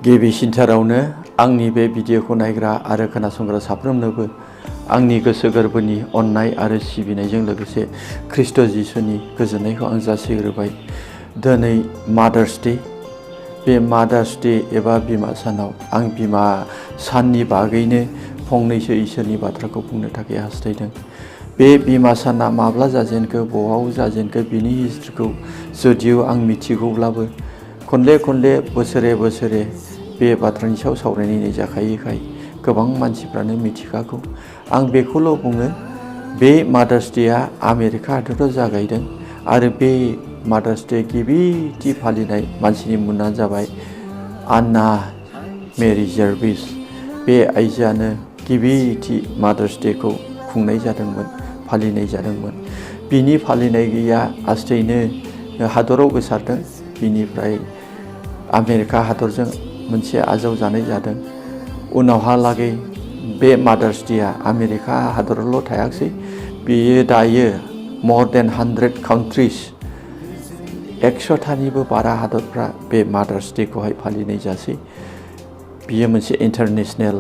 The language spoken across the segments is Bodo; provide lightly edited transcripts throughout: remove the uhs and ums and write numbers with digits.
गिबिसिनथारावनो आंनि बे भिडिअखौ नायग्रा आरो खोनासंग्रा साफ्रोमनोबो आंनि गोसो गोरबोनि अननाय आरो सिबिनायजों लोगोसे ख्रिस्ट' जिसुनि गोजोननायखौ आं जासिग्रोबाय। दिनै मादार्स डे, बे मादार्स डे एबा बिमा सानाव आं बिमा साननि बागैनो फंनैसो इसोरनि बाथ्राखौ बुंनो थाखाय हास्थायदों। बे बिमा साना माब्ला जाजेनखो, बहाव जाजेनखो, बिनि हिस्ट्रिखौ जुदियो आं मिथिगौब्लाबो खनले बोसोरे बे बाथ्रानि सायाव सावरायनाय जाखायोखाय गोबां मानसिफ्रानो मिथिखागौ। आं बेखौल' बुङो, बे मादार्स डेआ आमेरिका हादराव जागायदों आरो बे मादार्स डे गिबिथि फालिनाय मानसिनि मुङानो जाबाय आन्ना मेरि जार्भिस। बे आइजोआनो गिबिथि मादार्स डेखौ खुंनाय जादोंमोन, फालिनाय जादोंमोन। बिनि फालिनाय गैया आस्थैनो हादराव गोसारदों। बिनिफ्राय आमेरिका हादरजों मोनसे आजावजानाय जादों। उनावहालागै बे मादार्स डेआ आमेरिका हादरावल' थायाखसै, बेयो दायो मर देन 100 कान्ट्रिस, 100थानिबो बारा हादरफ्रा बे मादार्स डेखौहाय फालिनाय जासै। बियो मोनसे इन्टारनेशनेल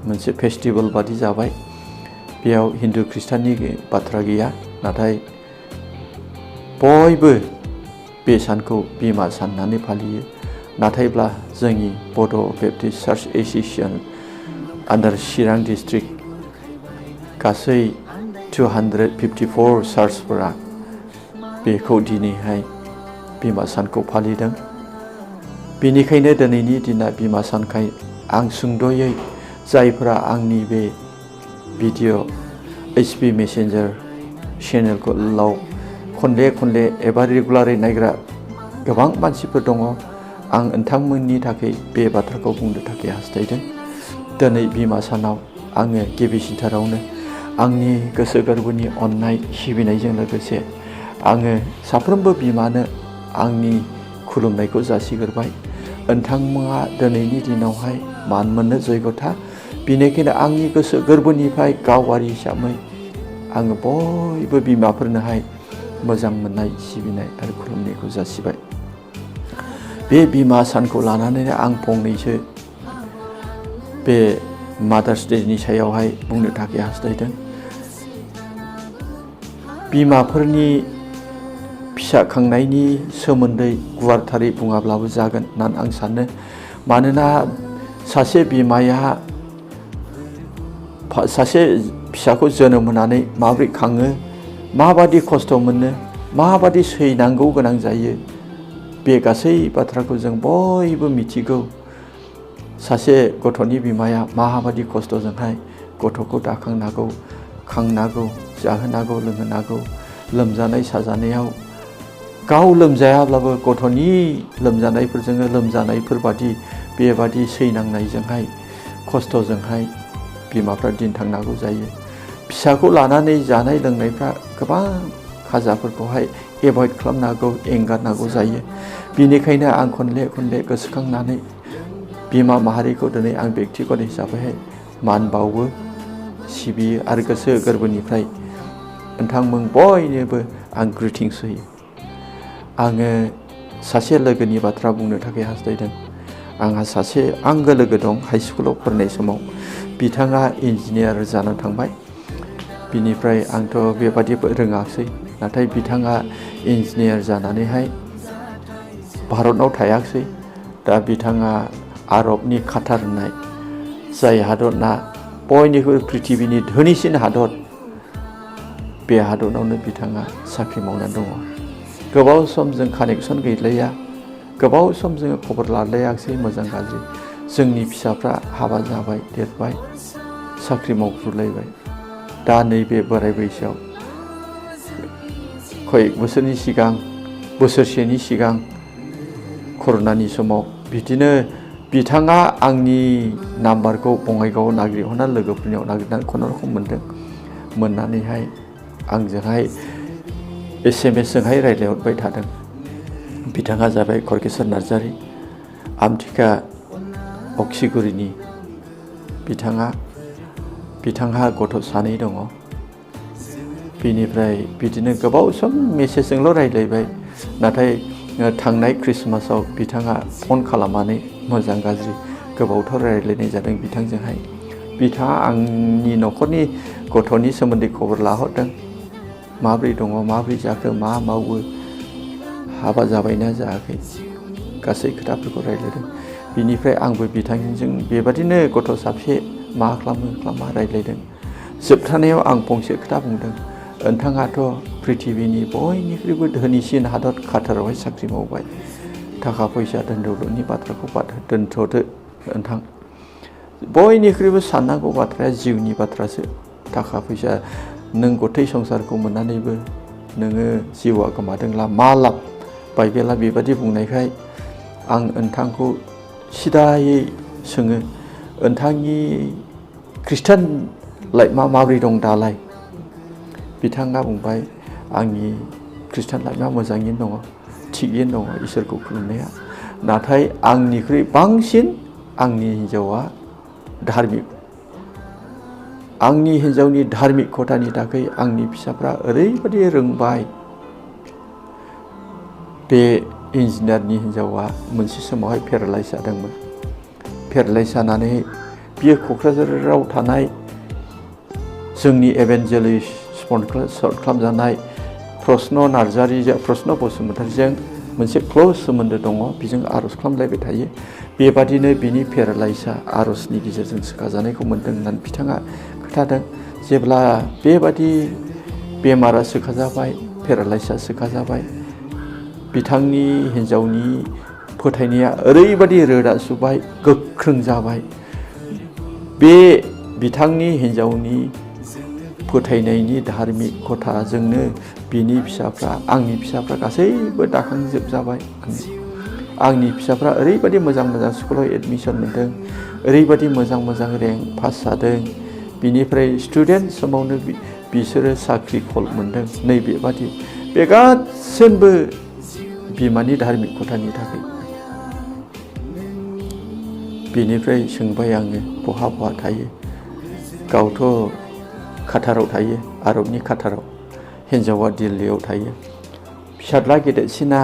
मोनसे फेस्टिभेल बादि जाबाय। बेयाव हिन्दु खृष्टाननि बाथ्रा गैया, नाथाय बयबो बे सानखौ बिमा सान होननानै फालियो। नाथायब्ला जोंनि बड' बेप्टिस्ट चार्च एस'सिएशन आन्डार चिरां डिस्ट्रिक्ट गासै 254 चार्चफोरा बेखौ दिनैहाय बिमा सानखौ फालिदों। बेनिखायनो दिनैनि दिना बिमा सानखाय आं सुंद'यै जायफोरा आंनि बे भिडिअ' HB मेसेन्जार चेनेलखौ खनले एबा रेगुलारै नायग्रा गोबां मानसिफोर दङ। आं नोंथांमोननि थाखाय बे बाथ्राखौ बुंनो थाखाय हास्थायदों। दिनै बिमा सानाव आङो गिबिसिनथारावनो आंनि गोसो गोरबोनि अननाय सिबिनायजों लोगोसे आङो साफ्रोमबो बिमानो आंनि खुलुमनायखौ जासिग्रोबाय। नोंथांमोना दिनैनि दिनावहाय मान मोननो जयगथा। बेनिखायनो आंनि गोसो गोरबोनिफ्राय गावारि हिसाबै आङो बयबो बिमाफोरनोहाय मोजां मोननाय, सिबिनाय आरो खुलुमनायखौ जासिबाय। बे बिमा सानखौ लानानैनो आं फंनैसो बे मादार्स डेनि सायावहाय बुंनो थाखाय हास्थायदों। बिमाफोरनि फिसा खांनायनि सोमोन्दै गुवारथारै बुङाब्लाबो जागोन होननानै आं सानो। मानोना सासे बिमाया सासे फिसाखौ जोनोम होनानै माबोरै खाङो, माबादि खस्थ' मोनो, माबादि सैनांगौ गोनां जायो, बे गासै बाथ्राखौ जों बयबो मिथिगौ। सासे गथ'नि बिमाया माबादि खस्थ'जोंहाय गथ'खौ दाखांनांगौ, खांनांगौ, जाहोनांगौ, लोंहोनांगौ, लोमजानाय साजानायाव गाव लोमजायाब्लाबो गथ'नि लोमजानायफोरजोंनो लोमजानायफोरबादि बेबादि सैनांनायजोंहाय खस्थ'जोंहाय बिमाफ्रा दिन थांनांगौ जायो। फिसाखौ लानानै जानाय लोंनायफ्रा गोबां खाजाफोरखौहाय एभयड खालामनांगौ, एंगारनांगौ जायो। बेनिखायनो आं खनले गोसोखांनानै बिमा माहारिखौ दिनै आं बेक्तिगत हिसाबैहाय मान बावो, सिबियो आरो गोसो गोरबोनिफ्राय नोंथांमोन बयनोबो आं ग्रिटिंस होयो। आङो सासे लोगोनि बाथ्रा बुंनो थाखाय हास्थायदों। आंहा सासे आंगो लोगो दं हाइ स्कुलाव फरायनाय समाव। बिथाङा इन्जिनियार जानो थांबाय। बिनिफ्राय आंथ' बेबादिबो रोङासै, नाथाय बिथाङा इन्जिनियार जानानैहाय भारतआव थायाखसै। दा बिथाङा आरबनि काटार होननाय जाय हादरना बयनिख्रुइ पृथिबिनि धोनिसिन हादर, बे हादरावनो बिथाङा साख्रि मावनानै दङ। गोबाव सम जों कानेक्सन गैलाया, गोबाव सम जोङो खबर लालायाखसै मोजां गाज्रि। जोंनि फिसाफ्रा हाबा जाबाय, देरबाय, साख्रि मावफ्रुलायबाय। दा नैबे बोराय बैसोआव कयेक बोसोरनि सिगां, बोसोरसेनि सिगां कर'नानि समाव बिदिनो बिथाङा आंनि नाम्बारखौ बङाइगावआव नागिरहरना लोगोफोरनियाव नागिरनानै खुनुरुखुम मोनदों। मोननानैहाय आंजोंहाय SMS जोंहाय रायज्लायहरबाय थादों। बिथाङा जाबाय खरकेसर नार्जारि, आमथिखा अक्सिगुरिनि। बिथांहा गथ' सानै दङ। बिनिफ्राय बिदिनो गोबाव सम मेसेजजोंल' रायज्लायबाय। नाथाय थांनाय ख्रिस्टमासाव बिथाङा फन खालामनानै मोजां गाज्रि गोबावथार रायज्लायनाय जादों बिथांजोंहाय। बिथाङा आंनि न'खरनि गथ'नि सोमोन्दै खबर लाहरदों, माब्रै दङ, माब्रै जाखो, मा मावो, हाबा जाबायना जायाखै, गासै खोथाफोरखौ रायज्लायदों। बिनिफ्राय आंबो बिथांजों बेबादिनो गथ' साबसे मा खालामा रायज्लायदों। जोबथानायाव आं फंसे खोथा बुंदों, नोंथाङाथ' पृथिबिनि बयनिख्रुइबो धोनिसिन हादर काटारावहाय साख्रि मावबाय, थाखा फैसा धोन दौलतनि बाथ्राखौ दोनथ'दो नोंथां, बयनिख्रुइबो साननांगौ बाथ्राया जिउनि बाथ्रासो। थाखा फैसा नों गथै संसारखौ मोननानैबो नोङो जिउआ गोमादोंला मा लाब बाइबेला बेबादि बुंनायखाय आं नोंथांखौ सिदायै सोङो, नोंथांनि ख्रिस्टान लाइफआ माबोरै दं दालाय? बिथाङा बुंबाय, आंनि ख्रिस्टान लाइफआ मोजाङैनो दङ, थिगैनो दङ इसोरखौ खुलुमनाया, नाथाय आंनिख्रुइ बांसिन आंनि हिन्जावा धार्मिक। आंनि हिन्जावनि धार्मिकतानि थाखाय आंनि फिसाफ्रा ओरैबादि रोंबाय। बे इन्जिनियारनि हिन्जावा मोनसे समावहाय पेरालाइज जादोंमोन। पेरालाइज जानानै बियो क'क्राझाराव थानाय जोंनि एभेन्जेलिस्ट स्पन्सर खालामजानाय प्रश्न बसुमतारीजों मोनसे क्ल'ज सोमोन्दो दङ, बिजों आर'ज खालामलायबाय थायो। बेबादिनो बिनि पेरालाइजआ आर'जनि गेजेरजों सोखाजानायखौ मोन्दों होननानै बिथाङा खोन्थादों। जेब्ला बेबादि बेमारा सोखाजाबाय, पेरालाइजआ सोखाजाबाय, बिथांनि हिन्जावनि फोथायनाया ओरैबादि रोदा सुबाय, गोख्रों जाबाय। बे बिथांनि हिन्जावनि फोथायनायनि धार्मिकताजोंनो बिनि फिसाफ्रा, आंनि फिसाफ्रा गासैबो दाखांजोबजाबाय। आंनि फिसाफ्रा ओरैबादि मोजां मोजां स्कुलाव एडमिसन मोन्दों, ओरैबादि मोजां रेंक पास जादों। बिनिफ्राय स्टुडेन्ट समावनो बिसोरो साख्रि कल मोन्दों। नैबेबादि बे गासैबो बिमानि धार्मिकतानि थाखाय। बिनिफ्राय सोंबाय आङो, बहा थायो? गावथ' काटाराव थायो, आरबनि काटाराव, हिन्जावा दिल्लीयाव थायो। फिसाज्ला गेदेरसिना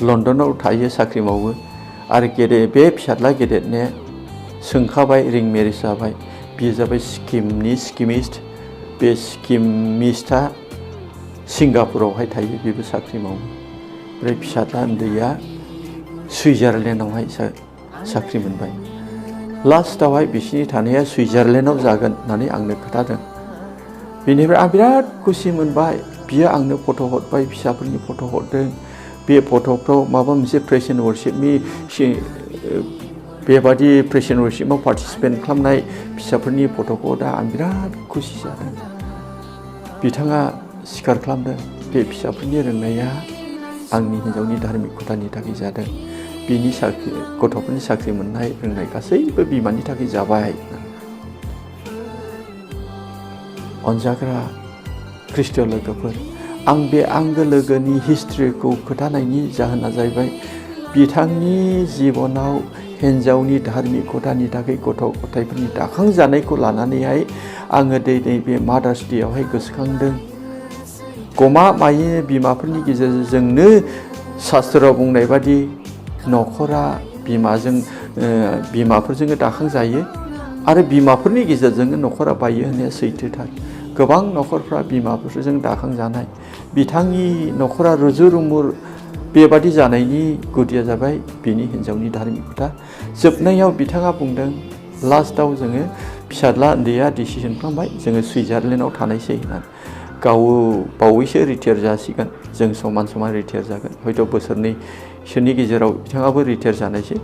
लण्डनाव थायो, साख्रि मावो। आरो बे फिसाज्ला गेदेरने सोंखाबाय, रिं मेरिज जाबाय। बियो जाबाय सिक्किमनि स्किमिस्ट। बे स्किमिस्टआ सिंगापुरावहाय थायो, बेबो साख्रि मावो। ओमफ्राय फिसाज्ला उन्दैया सुइजारलेण्डआवहाय साख्रि मोनबाय। लास्टआवहाय बिसिनि थानाया सुइजारलेण्डआव जागोन होननानै आंनो खोन्थादों। बेनिफ्राय आं बिराद खुसि मोनबाय। बियो आंनो फट' हरबाय, फिसाफोरनि फट' हरदों। बे फट'फ्राव माबा मोनसे प्रेजेन वर्शिपनि बेबादि प्रेजेन वर्शिपआव पार्टिसिपेट खालामनाय फिसाफोरनि फट'खौ दा आं बिराद खुसि जादों। बिथाङा स्वीकार खालामदों, बे फिसाफोरनि रोंनाया आंनि हिन्जावनि धार्मिकतानि थाखाय जादों। बिनि गथ'फोरनि साख्रि मोननाय रोंनाय गासैबो बिमानि थाखाय जाबाय। अनजाग्रा ख्रिस्टीय लोगोफोर, आं बे आंगो लोगोनि हिस्ट्रिखौ खोन्थानायनि जाहोना जाहैबाय, बिथांनि जिबनाव हिन्जावनि धार्मिकतानि थाखाय गथ' गथायफोरनि दाखांजानायखौ लानानैहाय आङो नैबे मादार्स डेआवहाय गोसोखांदों। गमामायै बिमाफोरनि गेजेरजोंनो शास्त्रआव बुंनाय बादि न'खरा बिमाफोरजोंनो दाखांजायो आरो बिमाफोरनि गेजेरजोंनो न'खरा बायो होननाया सैथोथार। गोबां न'खरफ्रा बिमाफोरजों दाखांजानाय। बिथांनि न'खरा रुजु रुमु बेबादि जानायनि गुदिया जाबाय बिनि हिन्जावनि धार्मिकता। जोबनायाव बिथाङा बुंदों, लास्टआव जोङो फिसाज्ला उन्दैया डिसिसन खालामबाय, जोङो सुइजारलेण्डआव थानायसै होननानै। गाव बावैसो रिटायार जासिगोन, जों समान रिटायार जागोन। हयथ' बोसोरनैसोनि गेजेराव बिथाङाबो रिटायार जानायसै,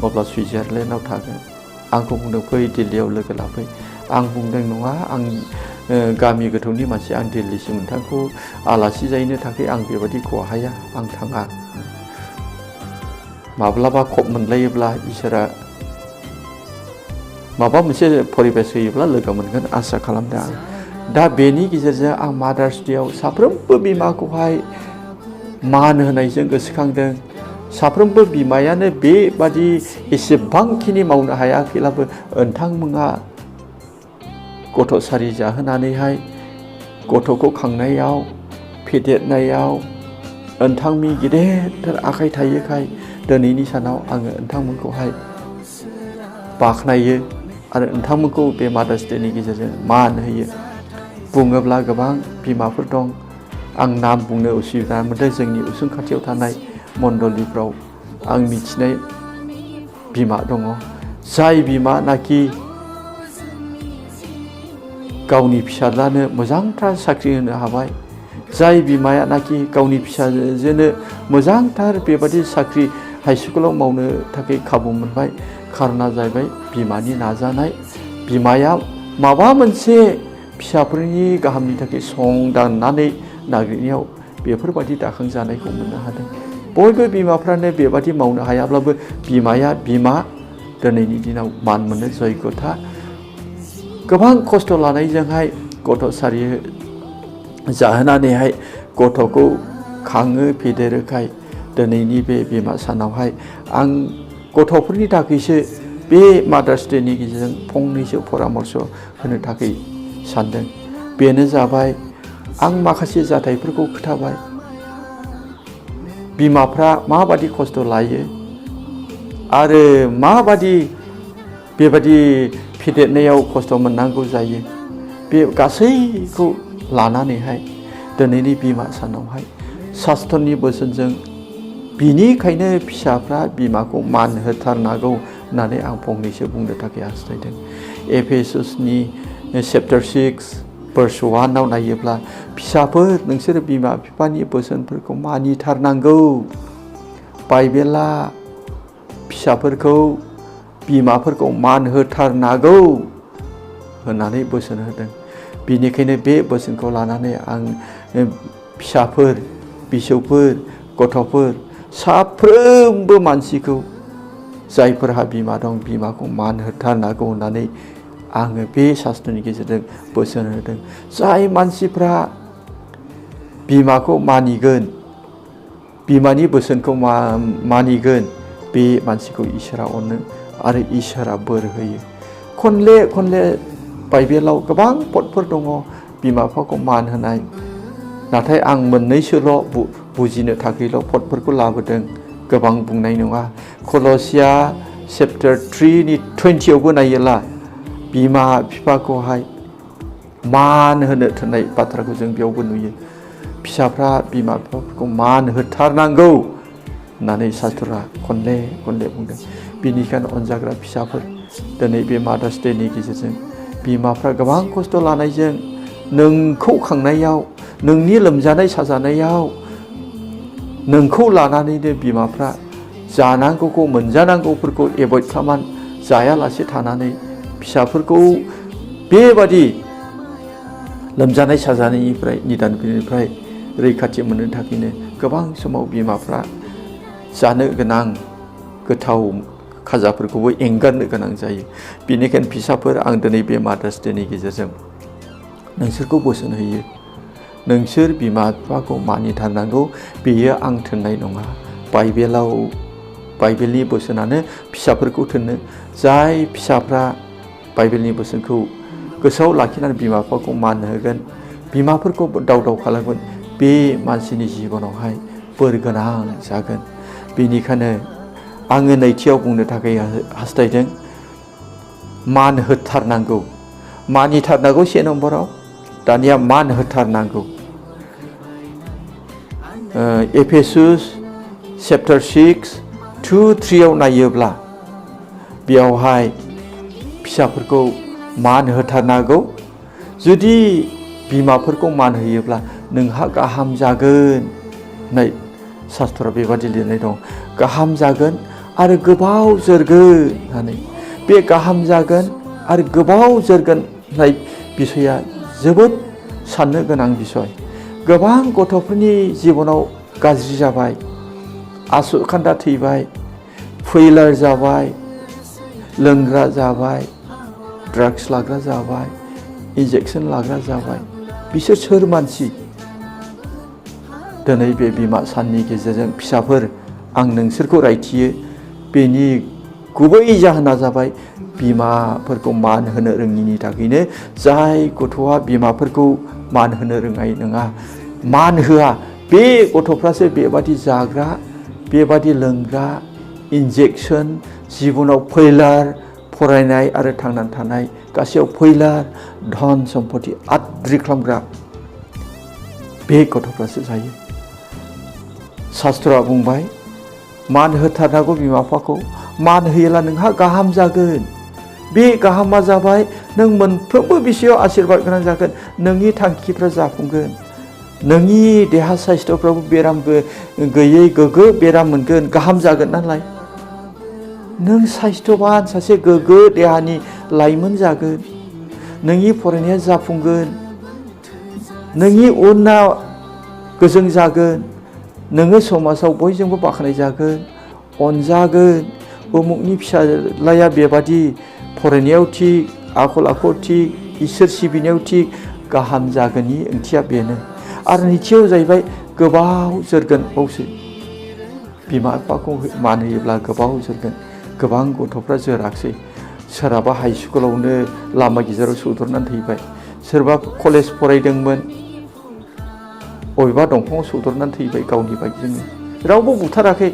अब्ला सुइजारलेण्डआव थागोन। आंखौ बुंदों, फै दिल्लीयाव लोगो लाफै। आं बुंदों, नङा, आं गामि गोथौनि मानसि, आं दिल्लीसिम नोंथांखौ आलासि जाहैनो थाखाय आं बेबादिखौ हाया, आं थाङा। माब्लाबा खब मोनलायोब्ला इसोरा माबा मोनसे परिबेस होयोब्ला लोगो मोनगोन आसा खालामदों आं। दा बेनि गेजेरजों आं मादार्स डेआव साफ्रोमबो बिमाखौहाय मान होनायजों गोसोखांदों। साफ्रोमबो बिमायानो बेबादि एसेबांखिनि मावनो हायाखैब्लाबो नोंथांमोना गथ'सारि जाहोनानैहाय गथ'खौ खांनायाव, फेदेरनायाव, नोंथांनि गिदिर आखाइ थायोखाय दिनैनि सानाव आङो नोंथांमोनखौहाय बाख्नायो आरो नोंथांमोनखौ बे मादार्स डेनि गेजेरजों मान होयो। बुङोब्ला गोबां बिमाफोर दं, आं नाम बुंनो उसुबिदा मोनदों। जोंनि उसुं खाथियाव थानाय मण्डलिफ्राव आं मिथिनाय बिमा दङ, जाय बिमानाखि गावनि फिसाज्लानो मोजांथार साख्रि होनो हाबाय, जाय बिमायानाखि गावनि फिसाजोनो मोजांथार बेबादि साख्रि हाइ स्कुलाव मावनो थाखाय खाबु मोनबाय। खारना जाहैबाय बिमानि नाजानाय। बिमाया माबा मोनसे फिसाफोरनि गाहामनि थाखाय संदाननानै नागिरनायाव बेफोरबायदि दाखांजानायखौ मोननो हादों। बयबो बिमाफ्रानो बेबादि मावनो हायाब्लाबो बिमाया बिमा। दिनैनि दिनाव मान मोनो जयगथा। गोबां खस्थ' लानायजोंहाय गथ' सारि जाहोनानैहाय गथ'खौ खाङो फेदेरोखाय दिनैनि बे बिमा सानावहाय आं गथ'फोरनि थाखायसो बे मादार्स डेनि गेजेरजों फंनैसो परामर्श होनो थाखाय सानदों। बेनो जाबाय, आं माखासे जाथायफोरखौ खोथाबाय। बिमाफ्रा माबादि खस्थ' लायो आरो माबादि बेबादि फेदेरनायाव खस्थ' मोननांगौ जायो, बे गासैखौ लानानैहाय दिनैनि बिमा सानावहाय शास्त्रनि बोसोनजों बिनिखायनो फिसाफ्रा बिमाखौ मान होथारनांगौ होननानै आं फंनैसो बुंनो थाखाय हास्थायदों। एफेसुसनि चेप्टार 6 भार्स 1 आव नायोब्ला, फिसाफोर नोंसोर बिमा बिफानि बोसोनफोरखौ मानिथारनांगौ। बाइबेला फिसाफोरखौ बिमाफोरखौ मान होथारनांगौ होननानै बोसोन होदों। बेनिखायनो बे बोसोनखौ लानानै आं फिसाफोर, बिसौफोर, गथ'फोर साफ्रोमबो मानसिखौ, जायफोरहा बिमा दं, बिमाखौ मान होथारनांगौ होननानै आङो बे शास्त्रनि गेजेरजों बोसोन होदों। जाय मानसिफ्रा बिमाखौ मानिगोन, बिमानि बोसोनखौ मानिगोन, बे मानसिखौ इसोरा अनो आरो इसोरा बोर होयो। खनले खनले बाइबेलाव गोबां पदफोर दङ बिमा बिफाखौ मान होनाय, नाथाय आं मोननैसोल' बुजिनो थाखायल' पदफोरखौ लाबोदों, गोबां बुंनाय नङा। कलसिया चेप्टार 3:20 आवबो नायोब्ला बिमा बिफाखौहाय मान होनो थिननाय बाथ्राखौ जों बेयावबो नुयो। फिसाफ्रा बिमा बिफाफोरखौ मान होथारनांगौ होननानै शास्त्रआ खनले खनले बुंदों। बेनिखायनो अनजाग्रा फिसाफोर, दिनै बे मादार्स डेनि गेजेरजों बिमाफ्रा गोबां खस्थ' लानायजों नोंखौ खांनायाव, नोंनि लोमजानाय साजानायाव नोंखौ लानानैनो बिमाफ्रा जानांगौखौ, मोनजानांगौफोरखौ एभयड खालामनानै जायालासे थानानै फिसाफोरखौ बेबादि लोमजानाय साजानायनिफ्राय, निदाननिफ्राय रैखाथि मोननो थाखायनो गोबां समाव बिमाफ्रा जानो गोनां गोथाव खाजाफोरखौबो एंगारनो गोनां जायो। बेनिखायनो फिसाफोर, आं दिनै बे मादार्स डेनि गेजेरजों नोंसोरखौ बोसोन होयो, नोंसोर बिमा बिफाखौ मानिथारनांगौ। बेयो आं थिननाय नङा, बाइबेलनि बोसोनानो फिसाफोरखौ थिनो। जाय फिसाफ्रा बाइबेलनि बोसोनखौ गोसोआव लाखिनानै बिमा बिफाखौ मान होगोन, बिमाफोरखौ दाव खालामगोन, बे मानसिनि जिबनावहाय बोर गोनां जागोन। बेनिखायनो आङो नैथियाव बुंनो थाखाय हास्थायदों, मान होथारनांगौ, मानिथारनांगौ 1 नम्बराव, दानिया मान होथारनांगौ। एफेसुस चेप्टार 6:2-3 आव नायोब्ला बेयावहाय फिसाफोरखौ मान होथारनांगौ। जुदि बिमाफोरखौ मान होयोब्ला नोंहा गाहाम जागोन होननाय शास्त्रआव बेबादि लिरनाय दं। गाहाम जागोन आरो गोबाव जोरगोन होननानै। बे गाहाम जागोन आरो गोबाव जोरगोन होननाय बिसया जोबोद साननो गोनां बिसय। गोबां गथ'फोरनि जिबनाव गाज्रि जाबाय, आसुखान्दा थैबाय, फैलार जाबाय, लोंग्रा जाबाय, ड्राग्स लाग्रा जाबाय, इन्जेक्सन लाग्रा जाबाय। बिसोर सोर मानसि? दिनै बे बिमा साननि गेजेरजों फिसाफोर, आं नोंसोरखौ रायथियो। बेनि गुबै जाहोना जाबाय बिमाफोरखौ मान होनो रोङिनि थाखायनो। जाय गथ'आ बिमाफोरखौ मान होनो रोंनाय नङा, मान होआ, बे गथ'फ्रासो बेबादि जाग्रा, बेबादि लोंग्रा, इन्जेक्सन, जिबनाव फैलार, फरायनाय आरो थांनानै थानाय गासैयाव फैलार, धन सम्पति आद्रि खालामग्रा बे गथ'फ्रासो जायो। शास्त्रआ बुंबाय मान होथारनांगौ बिमा बिफाखौ, मान होयोला नोंहा गाहाम जागोन। बे गाहामा जाबाय नों मोनफ्रोमबो बिषयाव आशीर्बाद गोनां जागोन, नोंनि थांखिफ्रा जाफुंगोन, नोंनि देहा साइस्थ'फ्राबो बेराम गैयै गोग्गो बेराम मोनगोन, गाहाम जागोन नालाय। नों साइस्थ'बान सासे गोग्गो देहानि लाइमोन जागोन, नोंनि फरायनाया जाफुंगोन, नोंनि उना गोजों जागोन, नोङो समाजाव बयजोंबो बाख्नाय जागोन, अनजागोन। उमुकनि फिसाज्लाया बेबादि फरायनायाव थिग, आखल आखुआव थिग, इसोर सिबिनायाव थिग, गाहाम जागोननि ओंथिया बेनो। आरो नैथियाव जाहैबाय गोबाव जोरगोन बावसो। बिमा बिफाखौ मान होयोब्ला गोबाव जोरगोन। गोबां गथ'फ्रा जोराखसै। सोरहाबा हाइ स्कुलावनो लामा गेजेराव सौदुरनानै थैबाय, सोरबा कलेज फरायदोंमोन बबेबा दंफाङाव सौदुरनानै थैबाय गावनि बाइकजोंनो, रावबो बुथाराखै,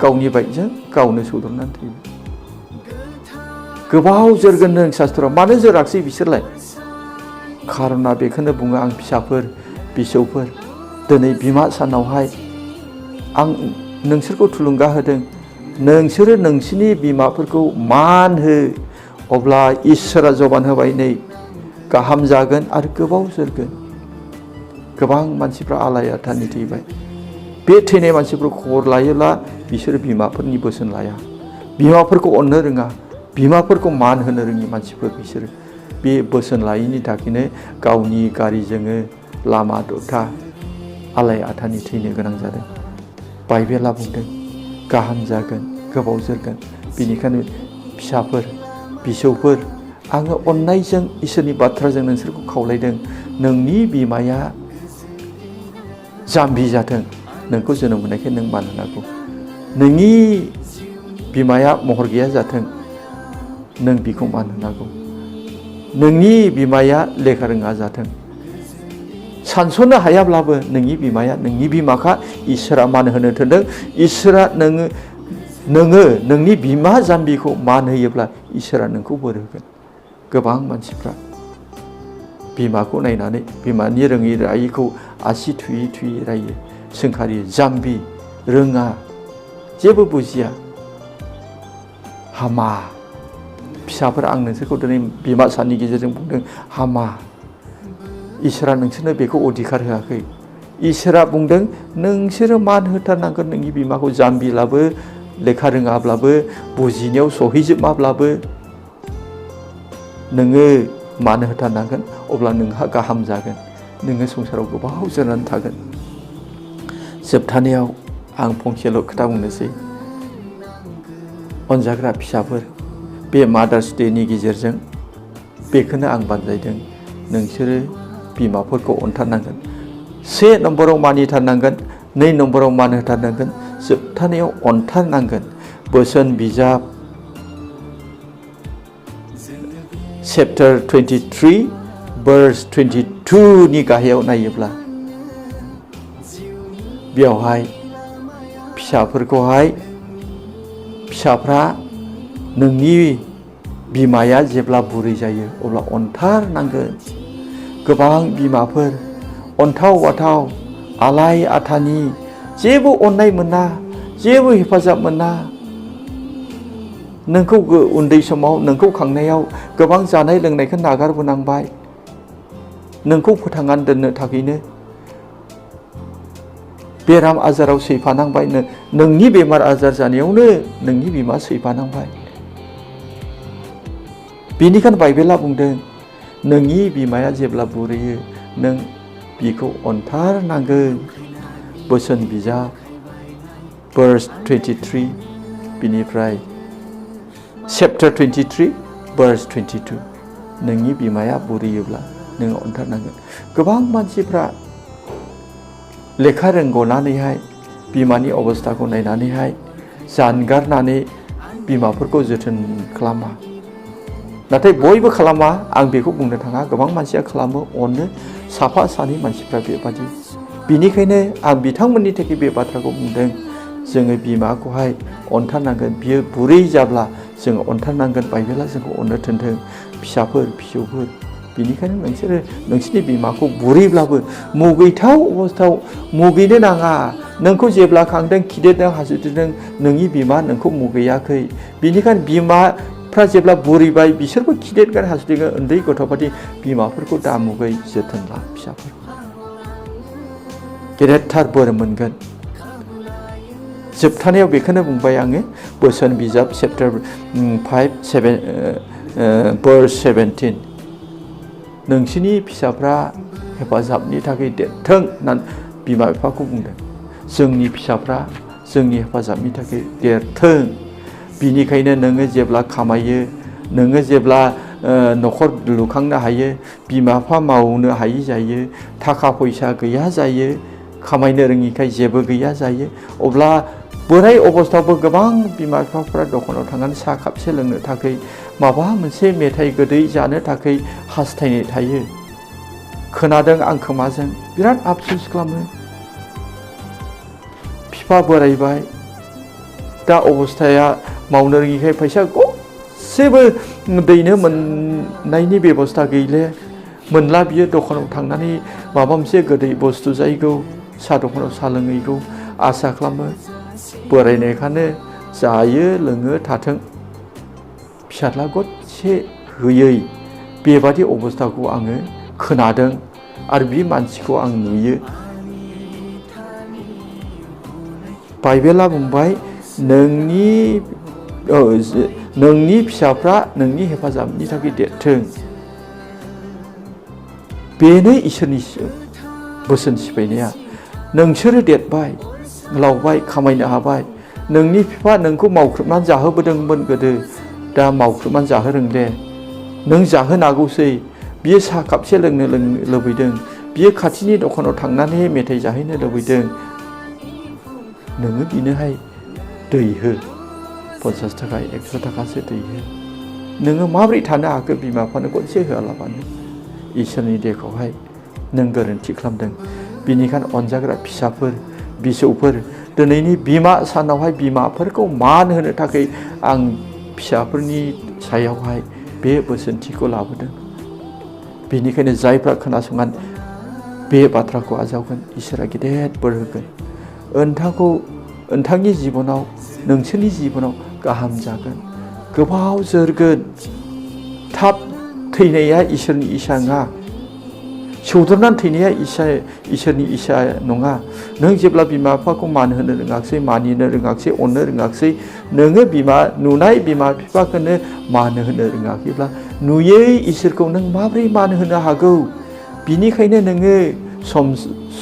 गावनि बाइकजों गावनो सौदुरनानै थैबाय। गोबाव जोरगोन नों शास्त्रआव, मानो जोराखसै बिसोरलाय? खारना बेखौनो बुङो आं फिसाफोर, बिसौफोर, दिनै बिमा सानावहाय आं नोंसोरखौ थुलुंगा होदों, नोंसोरो नोंसिनि बिमाफोरखौ मान हो, अब्ला इसोरा जबान होबाय नै गाहाम जागोन आरो गोबाव जोरगोन। गोबां मानसिफ्रा आलाय आथानि थैबाय। बे थैनाय मानसिफोरखौ खबर लायोब्ला बिसोरो बिमाफोरनि बोसोन लाया, बिमाफोरखौ अननो रोङा, बिमाफोरखौ मान होनो रोङि मानसिफोर बिसोरो। बे बोसोन लायैनि थाखायनो गावनि गारिजोंनो लामा दथा आलाय आथानि थैनो गोनां जादों। बाइबेला बुंदों गाहाम जागोन, गोबाव जोरगोन। बेनिखायनो फिसाफोर, बिसौफोर, आङो अननायजों इसोरनि बाथ्राजों नोंसोरखौ खावलायदों, नोंनि बिमाया जाम्बि जाथों, नोंखौ जोनोम होनायखाय नों मान होनांगौ। नोंनि बिमाया महर गैया जाथों, नों बिखौ मान होनांगौ। नोंनि बिमाया लेखा रोङा जाथों, सानस'नो हायाब्लाबो नोंनि बिमाया नोंनि बिमाखा, इसोरा मान होनो थोनदों। इसोरा नोङो नोंनि बिमा जाम्बिखौ मान होयोब्ला इसोरा नोंखौ बोर होगोन। गोबां मानसिफ्रा बिमाखौ नायनानै बिमानि रोङै रायैखौ आसि थुयै थुयै रायो, सोंखारियो, जाम्बि, रोङा, जेबो बुजिया, हामा। फिसाफोर, आं नोंसोरखौ दिनै बिमा साननि गेजेरजों बुंदों, हामा। इसोरा नोंसोरनो बेखौ अधिकार होआखै। इसोरा बुंदों नोंसोरो मान होथारनांगोन नोंनि बिमाखौ, जाम्बिलाबो, लेखा रोङाब्लाबो, बुजिनायाव सहैजोबाब्लाबो नोङो मान होथारनांगोन, अब्ला नोंहा गाहाम जागोन, नोङो संसाराव गोबाव जोरनानै थागोन। जोबथानायाव आं फंसेल' खोथा बुंनोसै। अनजाग्रा फिसाफोर, बे मादार्स डेनि गेजेरजों बेखौनो आं बानजायदों, नोंसोरो बिमाफोरखौ अनथारनांगोन। 1 नम्बराव मानिथारनांगोन, 2 नम्बराव मान होथारनांगोन, जोबथानायाव अनथारनांगोन। बोसोन बिजाब चैप्टार 23 verse 22 नि गाहायाव नायोब्ला बेयावहाय फिसाफ्रा नोंनि बिमाया जेब्ला बुरै जायो अब्ला अनथारनांगोन। गोबां बिमाफोर अन्थाव बाथाव, आलाय आथानि, जेबो अननाय मोना, जेबो हेफाजाब मोना। नोंखौ उन्दै समाव नोंखौ खांनायाव गोबां जानाय लोंनायखौ नागारबोनांबाय, नोंखौ फोथांनानै दोननो थाखायनो बेराम आजाराव सैफानांबाय, नोंनि बेमार आजार जानायावनो नोंनि बिमा सैफानांबाय। बेनिखायनो बाइबेला बुंदों नोंनि बिमाया जेब्ला बुरैयो नों बिखौ अनथारनांगोन। बोसोन बिजाब verse 23 बिनिफ्राय चैप्टार 23 verse 22, नोंनि बिमाया बुरैयोब्ला नोङो अनथारनांगोन। गोबां मानसिफ्रा लेखा रोंगौनानैहाय बिमानि अबस्थाखौ नायनानैहाय जानगारनानै बिमाफोरखौ जोथोन खालामा। नाथाय बयबो खालामा, आं बेखौ बुंनो थाङा, गोबां मानसिया खालामो, अनो, साफा सानै मानसिफ्रा बेबादि। बिनिखायनो आं बिथांमोननि थाखाय बे बाथ्राखौ बुंदों जोङो बिमाखौहाय अनथारनांगोन बियो बुरै जाब्ला जोङो अनथारनांगोन बाइबेला जोंखौ अननो थिनदों फिसाफोर फिसौफोर बिनिखायनो नोंसोरो नोंसिनि बिमाखौ बुरैब्लाबो मुगैथाव अबस्थायाव मुगैनो नाङा नोंखौ जेब्ला खांदों खिदेरदों हासुदेरदों नोंनि बिमा नोंखौ मुगैयाखै बिनिखायनो बिमाफ्रा जेब्ला बुरैबाय बिसोरबो खिदेरगोन हासुदेरगोन उन्दै गथ'फोरनि बिमाफोरखौ दा मुगै जोथोन ला फिसाफोर गेदेरथार बोर मोनगोन जोबथानायाव बेखौनो बुंबाय आङो बोसोन बिजाब चेप्टार 5 verse 17 नोंसिनि फिसाफ्रा हेफाजाबनि थाखाय देरथों होननानै बिमा बिफाखौ बुंदों जोंनि फिसाफ्रा जोंनि हेफाजाबनि थाखाय देरथों बिनिखायनो नोङो जेब्ला खामायो नोङो जेब्ला न'खर लुखांनो हायो बिमा बिफा मावनो हायि जायो थाखा फैसा गैया जायो खामायनो रोङिखाय जेबो गैया जायो अब्ला बोराय अबस्थायावबो गोबां बिमा बिफाफ्रा दखानाव थांनानै साहा कापसे लोंनो थाखाय माबा मोनसे मेथाइ गोदै जानो थाखाय हास्थायनाय थायो खोनादों आं खोमाजों बिराद आफसुस खालामो बिफा बोरायबाय दा अबस्थाया मावनो रोङिखाय फैसा गरसेबो दैनो मोननायनि बेबस्था गैले मोनला बियो दखानाव थांनानै माबा मोनसे गोदै बुस्थु जायगौ साहा दखानाव साहा लोंहैगौ आसा खालामो बोरायनायखायनो जायो लोङो थाथों फिसाज्ला गरसे होयै बेबादि अबस्थाखौ आङो खोनादों आरो बे मानसिखौ आं नुयो बाइबेला बुंबाय नोंनि फिसाफ्रा नोंनि हेफाजाबनि थाखाय देरथों बेनो इसोरनि बोसोन सिफायनाया नोंसोरो देरबाय लावबाय खामायनो हाबाय नोंनि बिफा नोंखौ मावख्रुबनानै जाहोबोदोंमोन गोदो दा मावख्रुबनानै जाहोरोंले नों जाहोनागौसै बियो साहा कापसे लोंनो लुबैदों बियो खाथिनि दखानाव थांनानै मेथाइ जाहैनो लुबैदों नोङो बिनोहाय दै हो 50 थाखा 100 थाखासो दै हो नोङो माबोरै थानो हाखो बिमा बिफानो गरसे होआलाबानो इसोरनि देखौहाय नों गोरोन्थि खालामदों बिनिखायनो अनजाग्रा फिसाफोर बिसौफोर दिनैनि बिमा सानावहाय बिमाफोरखौ मान होनो थाखाय आं फिसाफोरनि सायावहाय बे बोसोनथिखौ लाबोदों बेनिखायनो जायफ्रा खोनासंनानै बे बाथ्राखौ आजावगोन इसोरा गेदेर बोर होगोन नोंथांनि जिबनाव नोंसोरनि जिबनाव गाहाम जागोन गोबाव जोरगोन थाब थैनाया इसोरनि इसा नङा सौदावनानै थैनाया इसोरनि इसा नङा नों जेब्ला बिमा बिफाखौ मान होनो रोङाखिसै मानिनो रोङाखिसै अननो रोङाखिसै नोङो नुनाय बिमा बिफाखौनो मान होनो रोङाखैब्ला नुयै इसोरखौ नों माबोरै मान होनो हागौ बिनिखायनो नोङो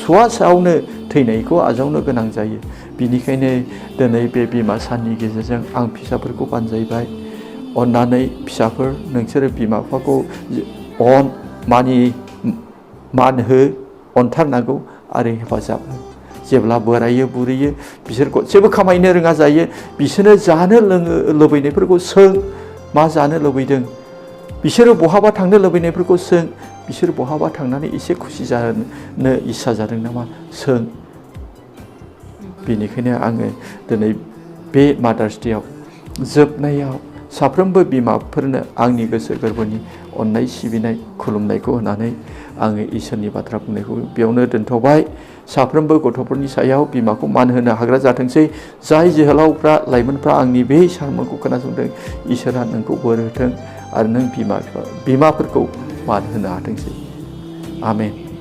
सवासावनो थैनायखौ आजावनो गोनां जायो बिनिखायनो दिनै बे बिमा साननि गेजेरजों आं फिसाफोरखौ बानजायबाय अननानै फिसाफोर नोंसोरो बिमा बिफाखौ मान हो अनथारनांगौ आरो हेफाजाब हो जेब्ला बोरायो बुरैयो बिसोर गरसेबो खामायनो रोङा जायो बिसोरनो जानो लुबैनायफोरखौ सों मा जानो लुबैदों बिसोरो बहाबा थांनो लुबैनायफोरखौ सों बिसोर बहाबा थांनानै एसे खुसि जानो इस्सा जादों नामा सों बेनिखायनो आङो दिनै बे मादार्स डेआव जोबनायाव साफ्रोमबो बिमाफोरनो आंनि गोसो गोरबोनि अननाय सिबिनाय खुलुमनायखौ होनानै आङो इसोरनि बाथ्रा बुंनायखौ बेयावनो दोनथ'बाय साफ्रोमबो गथ'फोरनि सायाव बिमाखौ मान होनो हाग्रा जाथोंसै जाय जोहोलावफ्रा लाइमोनफ्रा आंनि बे सारमनखौ खोनासंदों इसोरा नोंखौ बोर होथों आरो नों बिमाफोरखौ मान होनो हाथोंसै आमेन।